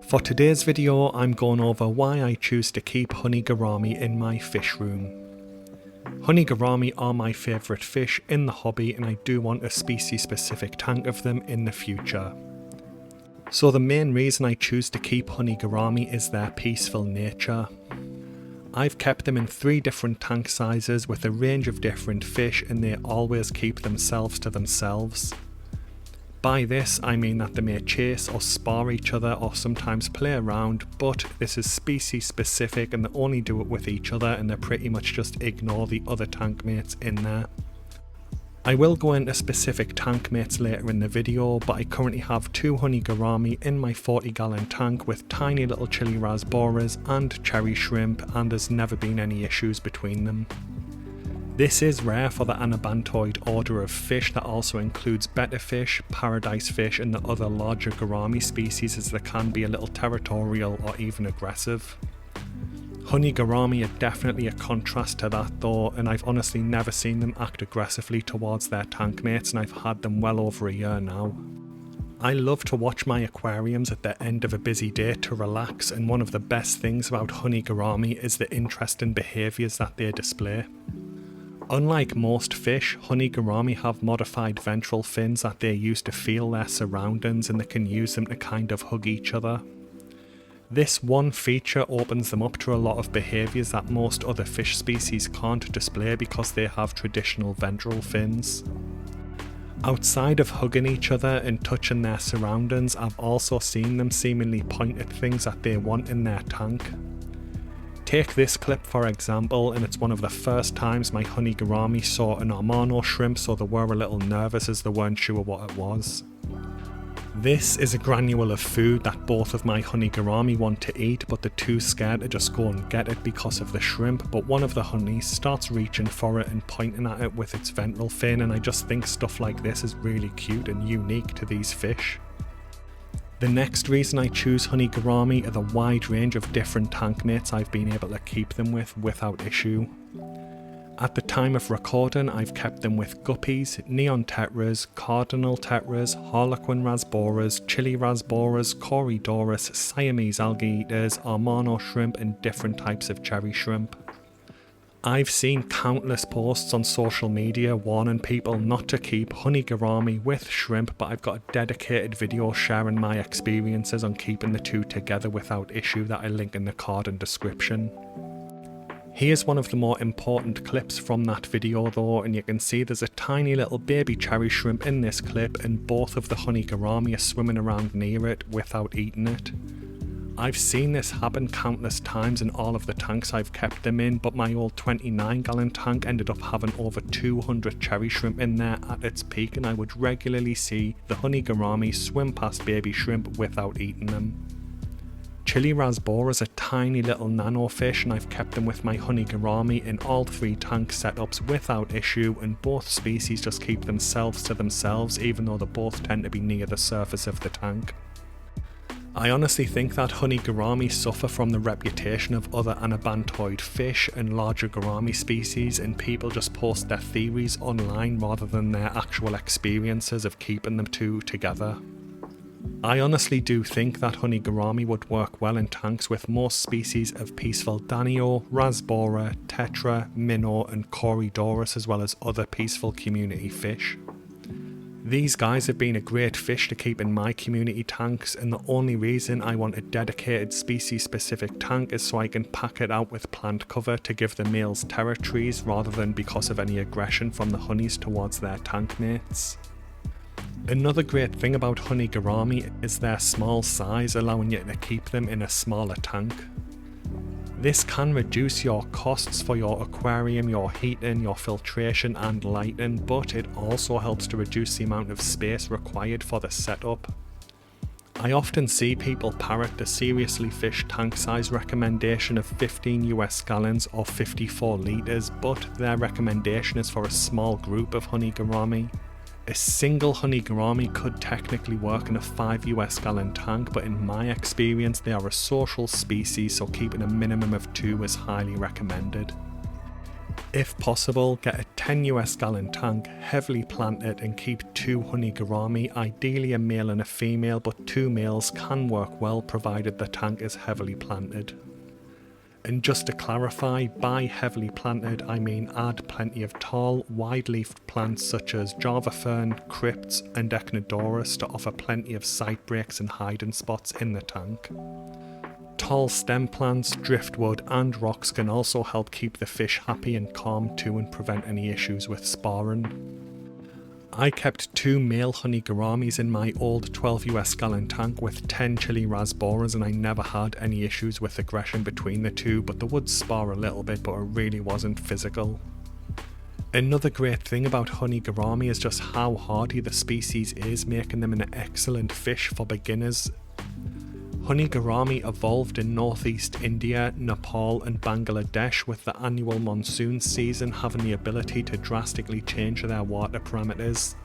For today's video, I'm going over why I choose to keep Honey Gourami in my fish room. Honey Gourami are my favourite fish in the hobby, and I do want a species specific tank of them in the future. So the main reason I choose to keep Honey Gourami is their peaceful nature. I've kept them in 3 different tank sizes with a range of different fish, and they always keep themselves to themselves. By this I mean that they may chase or spar each other or sometimes play around, but this is species specific and they only do it with each other, and they pretty much just ignore the other tank mates in there. I will go into specific tank mates later in the video, but I currently have 2 Honey Gourami in my 40-gallon tank with tiny little chili rasboras and cherry shrimp, and there's never been any issues between them. This is rare for the anabantoid order of fish that also includes betta fish, paradise fish and the other larger gourami species, as they can be a little territorial or even aggressive. Honey Gourami are definitely a contrast to that though, and I've honestly never seen them act aggressively towards their tank mates, and I've had them well over a year now. I love to watch my aquariums at the end of a busy day to relax, and one of the best things about Honey Gourami is the interesting behaviours that they display. Unlike most fish, Honey Gourami have modified ventral fins that they use to feel their surroundings, and they can use them to kind of hug each other. This one feature opens them up to a lot of behaviours that most other fish species can't display because they have traditional ventral fins. Outside of hugging each other and touching their surroundings, I've also seen them seemingly point at things that they want in their tank. Take this clip for example, and it's one of the first times my Honey Gourami saw an Amano shrimp, so they were a little nervous as they weren't sure what it was. This is a granule of food that both of my Honey Gourami want to eat, but they're too scared to just go and get it because of the shrimp, but one of the honeys starts reaching for it and pointing at it with its ventral fin, and I just think stuff like this is really cute and unique to these fish. The next reason I choose Honey Gourami are the wide range of different tank mates I've been able to keep them with without issue. At the time of recording, I've kept them with guppies, neon tetras, cardinal tetras, harlequin rasboras, chili rasboras, corydoras, Siamese algae eaters, Amano shrimp and different types of cherry shrimp. I've seen countless posts on social media warning people not to keep Honey Gourami with shrimp, but I've got a dedicated video sharing my experiences on keeping the 2 together without issue that I link in the card and description. Here's one of the more important clips from that video though, and you can see there's a tiny little baby cherry shrimp in this clip, and both of the Honey Gourami are swimming around near it without eating it. I've seen this happen countless times in all of the tanks I've kept them in, but my old 29-gallon tank ended up having over 200 cherry shrimp in there at its peak, and I would regularly see the Honey Gourami swim past baby shrimp without eating them. Chili rasboras are tiny little nano fish, and I've kept them with my Honey Gourami in all 3 tank setups without issue, and both species just keep themselves to themselves even though they both tend to be near the surface of the tank. I honestly think that Honey Gourami suffer from the reputation of other anabantoid fish and larger gourami species, and people just post their theories online rather than their actual experiences of keeping them 2 together. I honestly do think that Honey Gourami would work well in tanks with most species of peaceful danio, rasbora, tetra, minnow and corydoras, as well as other peaceful community fish. These guys have been a great fish to keep in my community tanks, and the only reason I want a dedicated species specific tank is so I can pack it out with plant cover to give the males territories rather than because of any aggression from the honeys towards their tank mates. Another great thing about Honey Gourami is their small size, allowing you to keep them in a smaller tank. This can reduce your costs for your aquarium, your heating, your filtration and lighting, but it also helps to reduce the amount of space required for the setup. I often see people parrot the seriously fish tank size recommendation of 15 US gallons or 54 litres, but their recommendation is for a small group of Honey Gourami. A single Honey Gourami could technically work in a 5 US gallon tank, but in my experience they are a social species, so keeping a minimum of 2 is highly recommended. If possible, get a 10 US gallon tank, heavily planted, and keep 2 Honey Gourami, ideally a male and a female, but 2 males can work well provided the tank is heavily planted. And just to clarify, by heavily planted I mean add plenty of tall, wide-leafed plants such as Java fern, crypts and echinodorus to offer plenty of sight breaks and hiding spots in the tank. Tall stem plants, driftwood and rocks can also help keep the fish happy and calm too and prevent any issues with sparring. I kept 2 male Honey Gouramis in my old 12 US gallon tank with 10 chili rasboras, and I never had any issues with aggression between the two, but they would spar a little bit, but it really wasn't physical. Another great thing about Honey Gourami is just how hardy the species is, making them an excellent fish for beginners. Honey Gourami evolved in northeast India, Nepal and Bangladesh, with the annual monsoon season having the ability to drastically change their water parameters.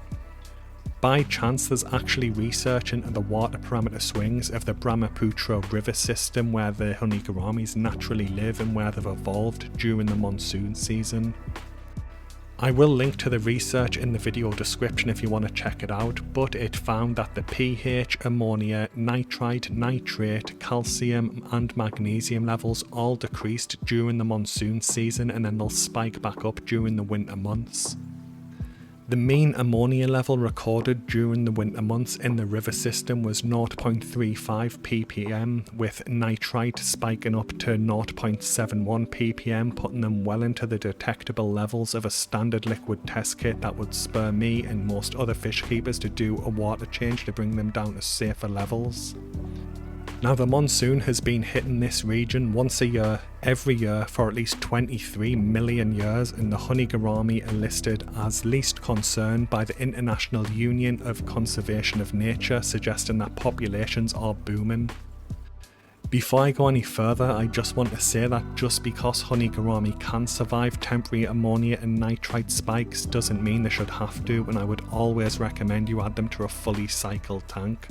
By chance, there's actually research into the water parameter swings of the Brahmaputra river system where the Honey Gouramis naturally live and where they've evolved during the monsoon season. I will link to the research in the video description if you want to check it out, but it found that the pH, ammonia, nitrite, nitrate, calcium and magnesium levels all decreased during the monsoon season, and then they'll spike back up during the winter months. The mean ammonia level recorded during the winter months in the river system was 0.35 ppm, with nitrite spiking up to 0.71 ppm, putting them well into the detectable levels of a standard liquid test kit that would spur me and most other fish keepers to do a water change to bring them down to safer levels. Now, the monsoon has been hitting this region once a year, every year for at least 23 million years, and the Honey Gourami are listed as least concern by the International Union of Conservation of Nature, suggesting that populations are booming. Before I go any further, I just want to say that just because Honey Gourami can survive temporary ammonia and nitrite spikes doesn't mean they should have to, and I would always recommend you add them to a fully cycled tank.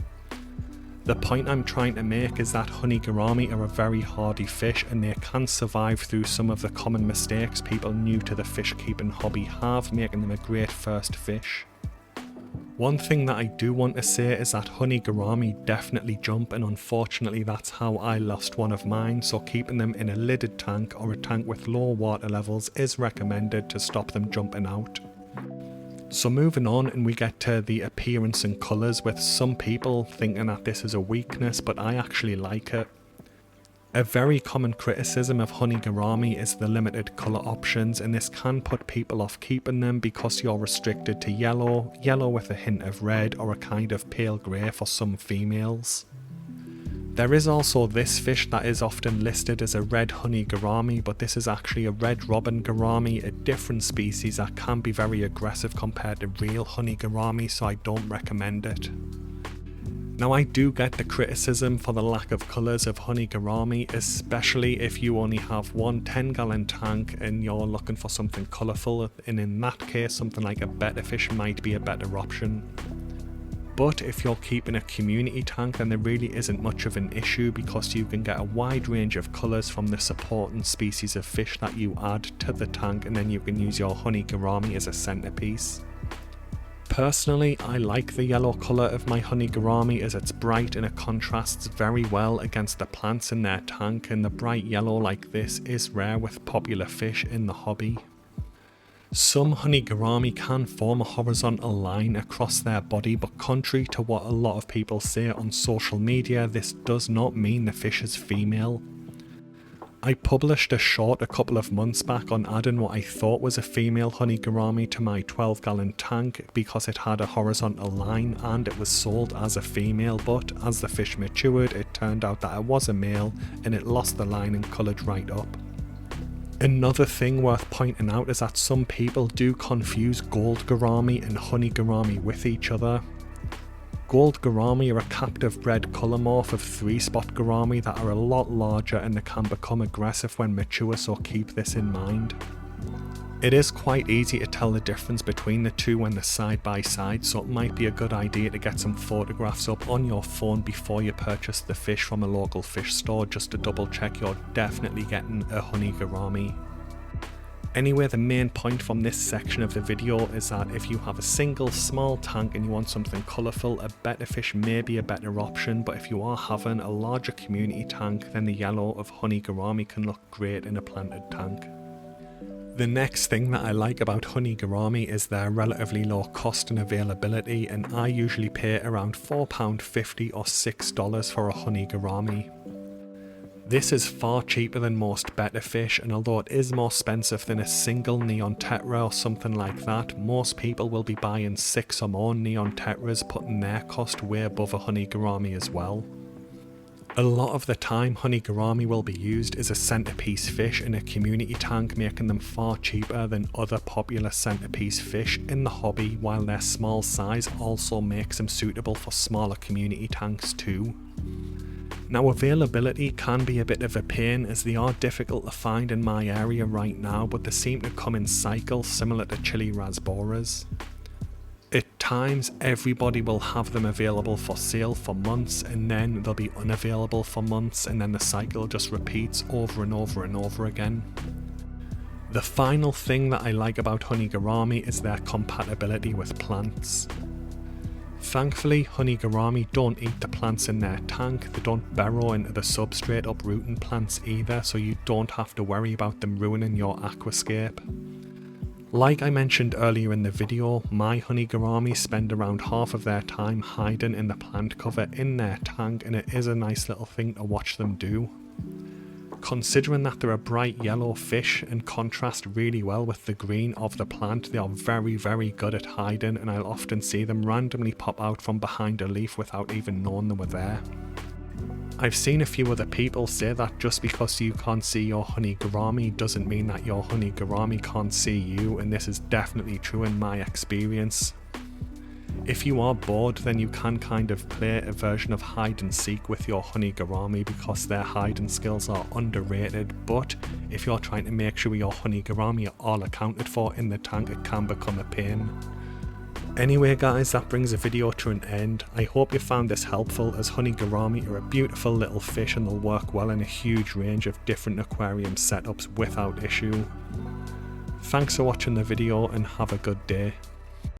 The point I'm trying to make is that Honey Gourami are a very hardy fish, and they can survive through some of the common mistakes people new to the fish keeping hobby have, making them a great first fish. One thing that I do want to say is that Honey Gourami definitely jump, and unfortunately that's how I lost one of mine, so keeping them in a lidded tank or a tank with low water levels is recommended to stop them jumping out. So moving on, and we get to the appearance and colours, with some people thinking that this is a weakness, but I actually like it. A very common criticism of Honey Gourami is the limited colour options, and this can put people off keeping them because you're restricted to yellow, yellow with a hint of red, or a kind of pale grey for some females. There is also this fish that is often listed as a red Honey Gourami, but this is actually a red robin gourami, a different species that can be very aggressive compared to real Honey Gourami, so I don't recommend it. Now, I do get the criticism for the lack of colours of Honey Gourami, especially if you only have one 10-gallon tank and you're looking for something colourful, and in that case something like a betta fish might be a better option. But if you're keeping a community tank, then there really isn't much of an issue because you can get a wide range of colours from the supporting species of fish that you add to the tank, and then you can use your Honey Gourami as a centrepiece. Personally, I like the yellow colour of my Honey Gourami as it's bright and it contrasts very well against the plants in their tank, and the bright yellow like this is rare with popular fish in the hobby. Some Honey Gourami can form a horizontal line across their body, but contrary to what a lot of people say on social media, this does not mean the fish is female. I published a short a couple of months back on adding what I thought was a female Honey Gourami to my 12-gallon tank because it had a horizontal line and it was sold as a female, but as the fish matured it turned out that it was a male and it lost the line and coloured right up. Another thing worth pointing out is that some people do confuse Gold Gourami and Honey Gourami with each other. Gold Gourami are a captive bred colour morph of 3-spot Gourami that are a lot larger and they can become aggressive when mature, so keep this in mind. It is quite easy to tell the difference between the two when they're side by side, so it might be a good idea to get some photographs up on your phone before you purchase the fish from a local fish store, just to double check you're definitely getting a Honey Gourami. Anyway, the main point from this section of the video is that if you have a single small tank and you want something colourful, a betta fish may be a better option, but if you are having a larger community tank, then the yellow of Honey Gourami can look great in a planted tank. The next thing that I like about Honey Gourami is their relatively low cost and availability, and I usually pay around £4.50 or $6 for a Honey Gourami. This is far cheaper than most betta fish, and although it is more expensive than a single neon tetra or something like that, most people will be buying 6 or more neon tetras, putting their cost way above a Honey Gourami as well. A lot of the time, Honey Gourami will be used as a centerpiece fish in a community tank, making them far cheaper than other popular centerpiece fish in the hobby, while their small size also makes them suitable for smaller community tanks too. Now, availability can be a bit of a pain as they are difficult to find in my area right now, but they seem to come in cycles similar to chili rasboras. At times, everybody will have them available for sale for months, and then they'll be unavailable for months, and then the cycle just repeats over and over and over again. The final thing that I like about Honey Gourami is their compatibility with plants. Thankfully, Honey Gourami don't eat the plants in their tank, they don't burrow into the substrate uprooting plants either, so you don't have to worry about them ruining your aquascape. Like I mentioned earlier in the video, my Honey Gourami spend around half of their time hiding in the plant cover in their tank, and it is a nice little thing to watch them do. Considering that they're a bright yellow fish and contrast really well with the green of the plant, they are very good at hiding, and I'll often see them randomly pop out from behind a leaf without even knowing they were there. I've seen a few other people say that just because you can't see your Honey Gourami doesn't mean that your Honey Gourami can't see you, and this is definitely true in my experience. If you are bored, then you can kind of play a version of hide and seek with your Honey Gourami because their hiding skills are underrated, but if you're trying to make sure your Honey Gourami are all accounted for in the tank, it can become a pain. Anyway guys, that brings the video to an end. I hope you found this helpful, as Honey Gourami are a beautiful little fish and they'll work well in a huge range of different aquarium setups without issue. Thanks for watching the video and have a good day.